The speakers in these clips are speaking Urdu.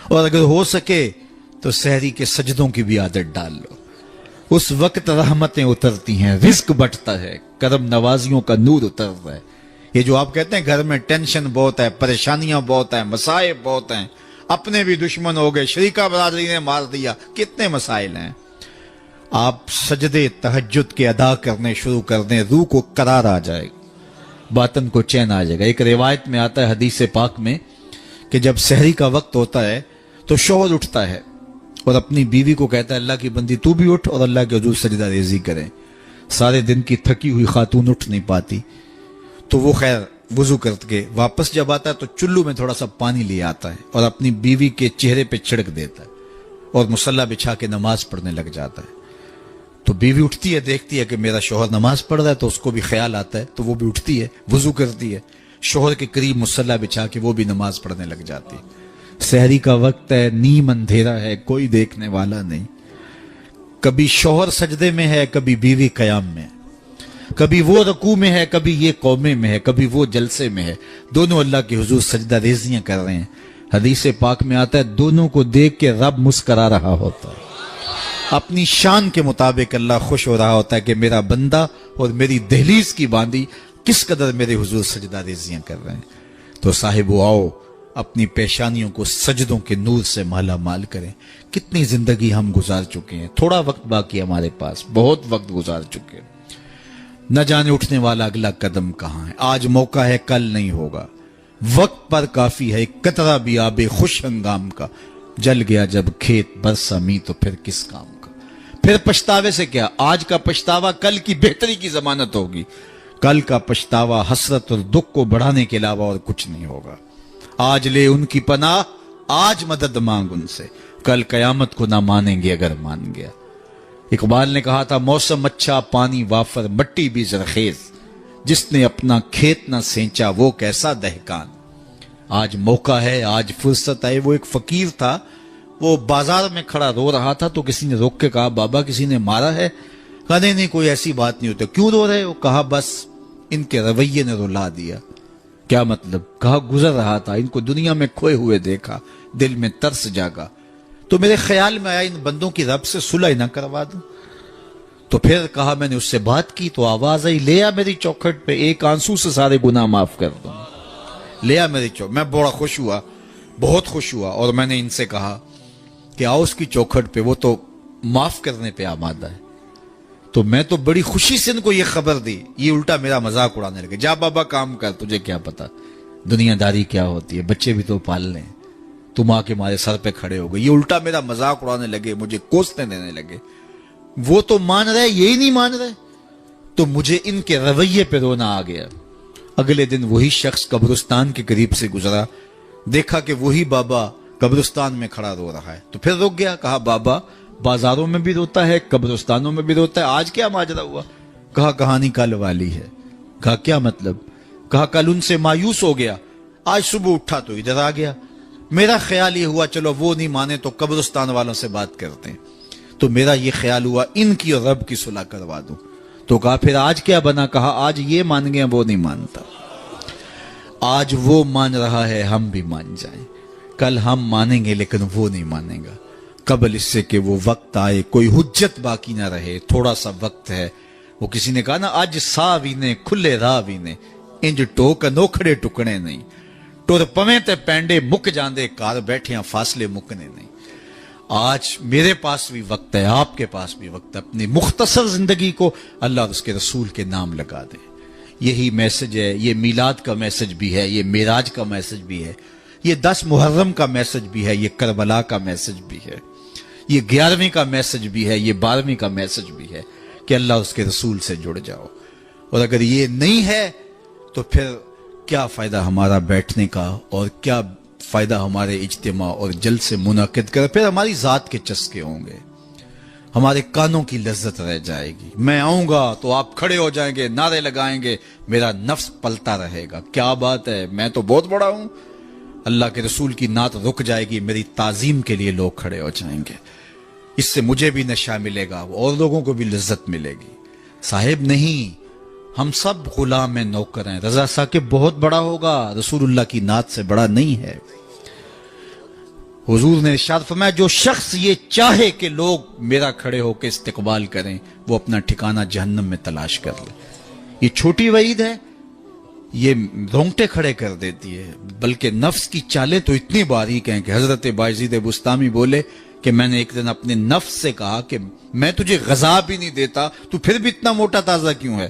اور اگر ہو سکے تو سحری کے سجدوں کی بھی عادت ڈال لو. اس وقت رحمتیں اترتی ہیں، رزق بٹتا ہے، کرم نوازیوں کا نور اترتا ہے. یہ جو آپ کہتے ہیں گھر میں ٹینشن بہت ہے، پریشانیاں بہت ہیں، مسائب بہت ہیں، اپنے بھی دشمن ہو گئے، شریکہ برادری نے مار دیا، کتنے مسائل ہیں. آپ سجدے تہجد کے ادا کرنے شروع کر دیں، روح کو قرار آ جائے گا، باطن کو چین آ جائے گا. ایک روایت میں آتا ہے حدیث پاک میں کہ جب سحری کا وقت ہوتا ہے تو شوہر اٹھتا ہے اور اپنی بیوی کو کہتا ہے اللہ کی بندی تو بھی اٹھ اور اللہ کے حضور سجدہ ریزی کریں. سارے دن کی تھکی ہوئی خاتون اٹھ نہیں پاتی تو وہ خیر وضو کر کے واپس جب آتا ہے تو چلو میں تھوڑا سا پانی لے آتا ہے اور اپنی بیوی کے چہرے پہ چھڑک دیتا ہے اور مصلی بچھا کے نماز پڑھنے لگ جاتا ہے. تو بیوی اٹھتی ہے، دیکھتی ہے کہ میرا شوہر نماز پڑھ رہا ہے تو اس کو بھی خیال آتا ہے تو وہ بھی اٹھتی ہے، وضو کرتی ہے، شوہر کے قریب مصلی بچھا کے وہ بھی نماز پڑھنے لگ جاتی ہے. سحری کا وقت ہے، نیم اندھیرا ہے، کوئی دیکھنے والا نہیں. کبھی شوہر سجدے میں ہے، کبھی بیوی قیام میں ہے، کبھی وہ رکوع میں ہے، کبھی یہ قومے میں ہے، کبھی وہ جلسے میں ہے. دونوں اللہ کے حضور سجدہ ریزیاں کر رہے ہیں. حدیث پاک میں آتا ہے دونوں کو دیکھ کے رب مسکرا رہا ہوتا ہے. اپنی شان کے مطابق اللہ خوش ہو رہا ہوتا ہے کہ میرا بندہ اور میری دہلیز کی باندی کس قدر میرے حضور سجدہ ریزیاں کر رہے ہیں. تو صاحبو آؤ اپنی پیشانیوں کو سجدوں کے نور سے مالا مال کریں. کتنی زندگی ہم گزار چکے ہیں، تھوڑا وقت باقی ہمارے پاس، بہت وقت گزار چکے ہیں. نہ جانے اٹھنے والا اگلا قدم کہاں ہے. آج موقع ہے کل نہیں ہوگا، وقت پر کافی ہے ایک قطرہ بھی آب خوش ہنگام کا. جل گیا جب کھیت برسا می تو پھر کس کام کا. پھر پچھتاوے سے کیا، آج کا پچھتاوا کل کی بہتری کی ضمانت ہوگی. کل کا پچھتاوا حسرت اور دکھ کو بڑھانے کے علاوہ اور کچھ نہیں ہوگا. آج لے ان کی پناہ، آج مدد مانگ ان سے، کل قیامت کو نہ مانیں گے اگر مان گیا. اقبال نے کہا تھا موسم اچھا پانی وافر مٹی بھی زرخیز، جس نے اپنا کھیت نہ سینچا وہ کیسا دہقان. آج موقع ہے، آج فرصت ہے. وہ ایک فقیر تھا، وہ بازار میں کھڑا رو رہا تھا تو کسی نے روک کے کہا بابا کسی نے مارا ہے؟ کہا نہیں کوئی ایسی بات نہیں ہوتی. کیوں رو رہے ہو؟ کہا بس ان کے رویے نے رلا دیا. کیا مطلب؟ کہا گزر رہا تھا، ان کو دنیا میں کھوئے ہوئے دیکھا، دل میں ترس جاگا تو میرے خیال میں آیا ان بندوں کی رب سے صلح نہ کروا دوں. تو پھر کہا میں نے اس سے بات کی تو آواز آئی لے آ میری چوکھٹ پہ، ایک آنسو سے سارے گناہ معاف کر دوں. لے آ میری چوکھٹ. میں بڑا خوش ہوا، بہت خوش ہوا، اور میں نے ان سے کہا کہ آؤ اس کی چوکھٹ پہ، وہ تو معاف کرنے پہ آمادہ ہے. تو میں تو بڑی خوشی سے ان کو یہ خبر دی. یہ الٹا میرا مذاق اڑانے لگے، جا بابا کام کر، تجھے کیا پتا دنیا داری کیا ہوتی ہے، بچے بھی تو پال لیں، تم آ کے ہمارے سر پہ کھڑے ہو گئے. یہ الٹا میرا مذاق اڑانے لگے، مجھے کوسنے دینے لگے. وہ تو مان رہے، یہی نہیں مان رہے. تو مجھے ان کے رویے پہ رونا آ گیا. اگلے دن وہی شخص قبرستان کے قریب سے گزرا، دیکھا کہ وہی بابا قبرستان میں کھڑا رو رہا ہے. تو پھر رک گیا، کہا بابا بازاروں میں بھی روتا ہے، قبرستانوں میں بھی روتا ہے، آج کیا ماجرا ہوا؟ کہا کہانی کل والی ہے. کہا کیا مطلب؟ کہا کل ان سے مایوس ہو گیا، آج صبح اٹھا تو ادھر آ گیا. میرا خیال یہ ہوا چلو وہ نہیں مانے تو قبرستان والوں سے بات کرتے ہیں. تو میرا یہ خیال ہوا ان کی اور رب کی صلح کروا دوں. تو کہا پھر آج کیا بنا؟ کہا آج یہ مان گئے وہ نہیں مانتا. آج وہ مان رہا ہے، ہم بھی مان جائیں. کل ہم مانیں گے لیکن وہ نہیں مانے گا. قبل اس سے کہ وہ وقت آئے کوئی حجت باقی نہ رہے، تھوڑا سا وقت ہے. وہ کسی نے کہا نا اج سا وینے کھلے راہ وینے، انج ٹوک انوکھڑے ٹکڑے نہیں، ٹر پویں تے پینڈے مک جاندے کار بیٹھیاں فاصلے مکنے نہیں. آج میرے پاس بھی وقت ہے، آپ کے پاس بھی وقت ہے. اپنی مختصر زندگی کو اللہ اور اس کے رسول کے نام لگا دیں. یہی میسج ہے. یہ میلاد کا میسج بھی ہے، یہ معراج کا میسج بھی ہے، یہ 10 محرم کا میسج بھی ہے، یہ کربلا کا میسج بھی ہے، یہ 11ویں کا میسج بھی ہے، یہ 12ویں کا میسج بھی ہے کہ اللہ اس کے رسول سے جڑ جاؤ. اور اگر یہ نہیں ہے تو پھر کیا فائدہ ہمارا بیٹھنے کا، اور کیا فائدہ ہمارے اجتماع اور جلسے منعقد کر. پھر ہماری ذات کے چسکے ہوں گے، ہمارے کانوں کی لذت رہ جائے گی. میں آؤں گا تو آپ کھڑے ہو جائیں گے، نعرے لگائیں گے، میرا نفس پلتا رہے گا کیا بات ہے، میں تو بہت بڑا ہوں. اللہ کے رسول کی نعت رک جائے گی، میری تعظیم کے لیے لوگ کھڑے ہو جائیں گے. اس سے مجھے بھی نشہ ملے گا اور لوگوں کو بھی لذت ملے گی. صاحب نہیں، ہم سب غلام نوکر ہیں. رضا ثاقب بہت بڑا ہوگا، رسول اللہ کی نعت سے بڑا نہیں ہے. حضور نے ارشاد فرمایا جو شخص یہ چاہے کہ لوگ میرا کھڑے ہو کے استقبال کریں وہ اپنا ٹھکانہ جہنم میں تلاش کر لے. یہ چھوٹی وعید ہے، یہ رونگٹے کھڑے کر دیتی ہے، بلکہ نفس کی چالیں تو اتنی باریک ہیں کہ حضرت بایزید بستامی بولے کہ میں نے ایک دن اپنے نفس سے کہا کہ میں تجھے غذا بھی نہیں دیتا، تو پھر بھی اتنا موٹا تازہ کیوں ہے؟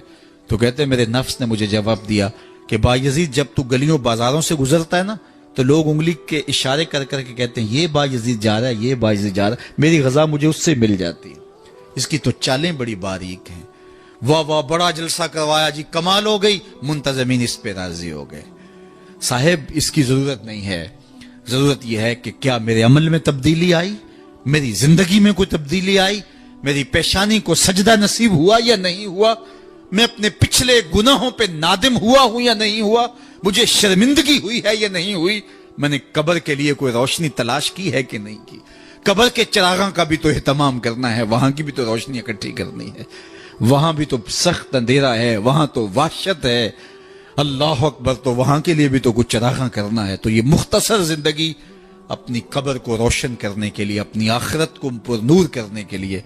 تو کہتے میرے نفس نے مجھے جواب دیا کہ بایزید جب تو گلیوں بازاروں سے گزرتا ہے نا تو لوگ انگلی کے اشارے کر کر کے کہتے ہیں یہ بایزید جا رہا ہے، یہ بایزید جا رہا ہے، میری غذا مجھے اس سے مل جاتی ہے. اس کی تو چالیں بڑی باریک ہیں. واہ واہ بڑا جلسہ کروایا جی، کمال ہو گئی، منتظمین اس پہ راضی ہو گئے. صاحب اس کی ضرورت نہیں ہے. ضرورت یہ ہے کہ کیا میرے عمل میں تبدیلی آئی، میری زندگی میں کوئی تبدیلی آئی، میری پیشانی کو سجدہ نصیب ہوا یا نہیں ہوا، میں اپنے پچھلے گناہوں پہ نادم ہوا ہوں یا نہیں ہوا، مجھے شرمندگی ہوئی ہے یا نہیں ہوئی، میں نے قبر کے لیے کوئی روشنی تلاش کی ہے کہ نہیں کی. قبر کے چراغاں کا بھی تو اہتمام کرنا ہے، وہاں کی بھی تو روشنی اکٹھی کرنی ہے، وہاں بھی تو سخت اندھیرا ہے، وہاں تو وحشت ہے. اللہ اکبر، تو وہاں کے لیے بھی تو کچھ چراغاں کرنا ہے. تو یہ مختصر زندگی اپنی قبر کو روشن کرنے کے لیے، اپنی آخرت کو پر نور کرنے کے لیے،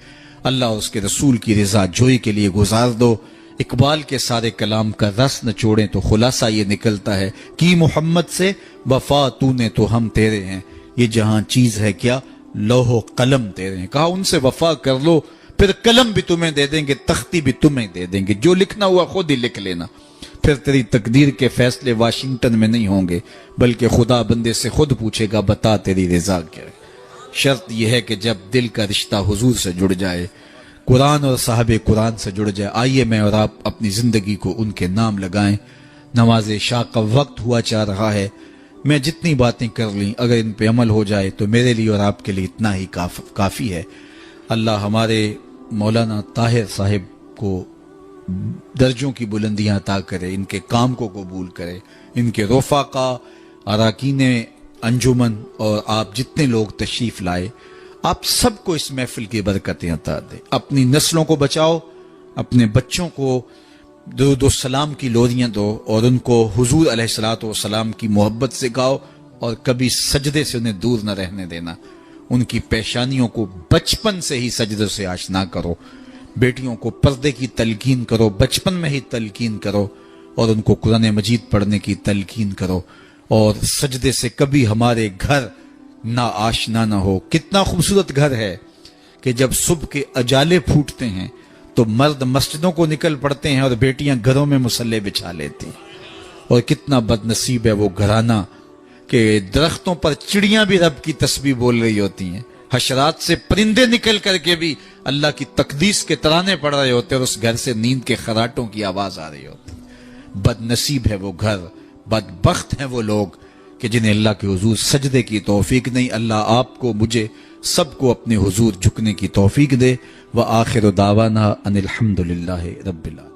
اللہ اور اس کے رسول کی رضا جوئی کے لیے گزار دو. اقبال کے سارے کلام کا رس نہ چھوڑیں تو خلاصہ یہ نکلتا ہے کہ محمد سے وفا تو نے تو ہم تیرے ہیں، یہ جہاں چیز ہے کیا لوح و قلم تیرے ہیں. کہا ان سے وفا کر لو پھر قلم بھی تمہیں دے دیں گے، تختی بھی تمہیں دے دیں گے، جو لکھنا ہوا خود ہی لکھ لینا. پھر تیری تقدیر کے فیصلے واشنگٹن میں نہیں ہوں گے، بلکہ خدا بندے سے خود پوچھے گا بتا تیری رضا کیا ہے. شرط یہ ہے کہ جب دل کا رشتہ حضور سے جڑ جائے، قرآن اور صاحب قرآن سے جڑ جائے. آئیے میں اور آپ اپنی زندگی کو ان کے نام لگائیں. نماز عشاء کا وقت ہوا چاہ رہا ہے. میں جتنی باتیں کر لیں اگر ان پہ عمل ہو جائے تو میرے لیے اور آپ کے لیے اتنا ہی کافی ہے. اللہ ہمارے مولانا طاہر صاحب کو درجوں کی بلندیاں عطا کرے، ان کے کام کو قبول کرے، ان کے رفقا، اراکین انجمن اور آپ جتنے لوگ تشریف لائے، آپ سب کو اس محفل کی برکتیں عطا دے. اپنی نسلوں کو بچاؤ، اپنے بچوں کو درود و سلام کی لوریاں دو اور ان کو حضور علیہ الصلوۃ والسلام کی محبت سکھاؤ اور کبھی سجدے سے انہیں دور نہ رہنے دینا. ان کی پیشانیوں کو بچپن سے ہی سجدے سے آشنا کرو. بیٹیوں کو پردے کی تلقین کرو، بچپن میں ہی تلقین کرو، اور ان کو قرآن مجید پڑھنے کی تلقین کرو. اور سجدے سے کبھی ہمارے گھر نہ آشنا نہ ہو. کتنا خوبصورت گھر ہے کہ جب صبح کے اجالے پھوٹتے ہیں تو مرد مسجدوں کو نکل پڑتے ہیں اور بیٹیاں گھروں میں مصلے بچھا لیتی ہیں. اور کتنا بد نصیب ہے وہ گھرانہ کہ درختوں پر چڑیاں بھی رب کی تسبیح بول رہی ہوتی ہیں، حشرات سے پرندے نکل کر کے بھی اللہ کی تقدیس کے ترانے پڑھ رہے ہوتے ہیں اور اس گھر سے نیند کے خراٹوں کی آواز آ رہی ہوتی. بد نصیب ہے وہ گھر، بدبخت ہیں وہ لوگ کہ جنہیں اللہ کے حضور سجدے کی توفیق نہیں. اللہ آپ کو، مجھے، سب کو اپنے حضور جھکنے کی توفیق دے. وآخر دعوانا ان الحمدللہ رب العالمین.